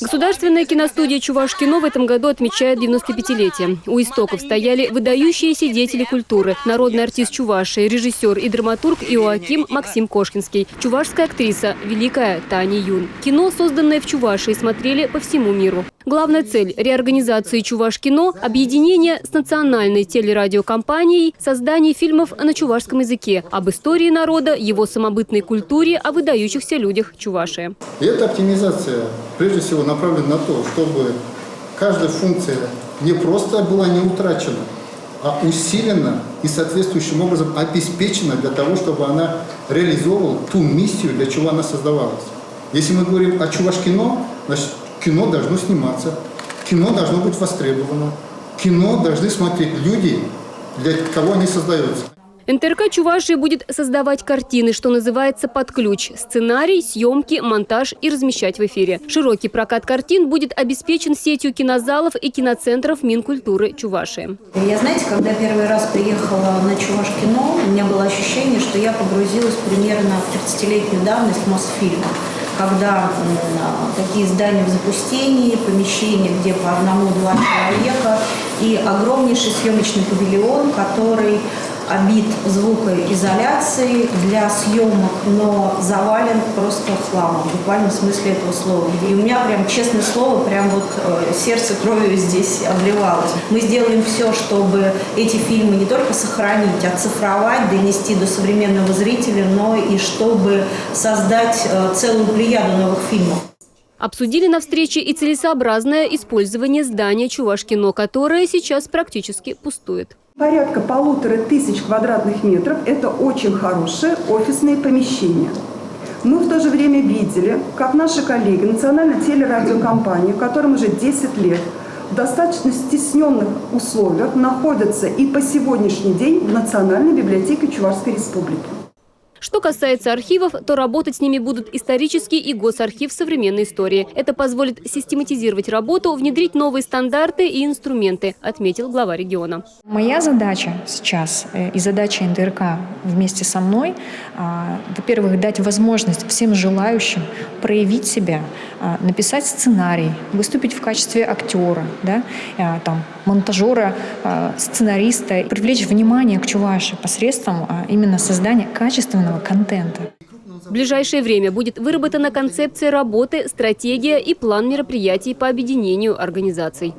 Государственная киностудия «Чувашкино» в этом году отмечает 95-летие. У истоков стояли выдающиеся деятели культуры, народный артист Чувашии, режиссер и драматург Иоаким Максим Кошкинский, чувашская актриса великая Таня Юн. Кино, созданное в Чувашии, смотрели по всему миру. Главная цель реорганизации «Чувашкино» – объединение с национальной телерадиокомпанией, создание фильмов на чувашском языке, об истории народа, его самобытной культуре, о выдающихся людях Чувашии. И эта оптимизация, прежде всего, направлена на то, чтобы каждая функция не просто была не утрачена, а усилена и соответствующим образом обеспечена для того, чтобы она реализовывала ту миссию, для чего она создавалась. Если мы говорим о Чувашкино, значит, кино должно сниматься, кино должно быть востребовано, кино должны смотреть люди, для кого они создаются. НТРК Чувашии будет создавать картины, что называется, под ключ. Сценарий, съемки, монтаж и размещать в эфире. Широкий прокат картин будет обеспечен сетью кинозалов и киноцентров Минкультуры Чувашии. Я, знаете, когда первый раз приехала на Чувашкино, у меня было ощущение, что я погрузилась примерно в 30-летнюю давность Мосфильма. Когда такие здания в запустении, помещения, где по одному-два человека, и огромнейший съемочный павильон, который обит звукоизоляцией для съемок, но завален просто хламом, в буквальном смысле этого слова. И у меня прям, честное слово, прям вот сердце кровью здесь обливалось. Мы сделаем все, чтобы эти фильмы не только сохранить, оцифровать, донести до современного зрителя, но и чтобы создать целую плеяду новых фильмов. Обсудили на встрече и целесообразное использование здания Чувашкино, которое сейчас практически пустует. Порядка 1500 квадратных метров – это очень хорошее офисное помещение. Мы в то же время видели, как наши коллеги Национальной телерадиокомпании, которым уже 10 лет, в достаточно стесненных условиях находятся и по сегодняшний день в Национальной библиотеке Чувашской Республики. Что касается архивов, то работать с ними будут исторический и госархив современной истории. Это позволит систематизировать работу, внедрить новые стандарты и инструменты, отметил глава региона. Моя задача сейчас и задача НТРК вместе со мной, во-первых, дать возможность всем желающим проявить себя, написать сценарий, выступить в качестве актера, монтажера, сценариста, привлечь внимание к Чувашии посредством именно создания качественного контента. В ближайшее время будет выработана концепция работы, стратегия и план мероприятий по объединению организаций.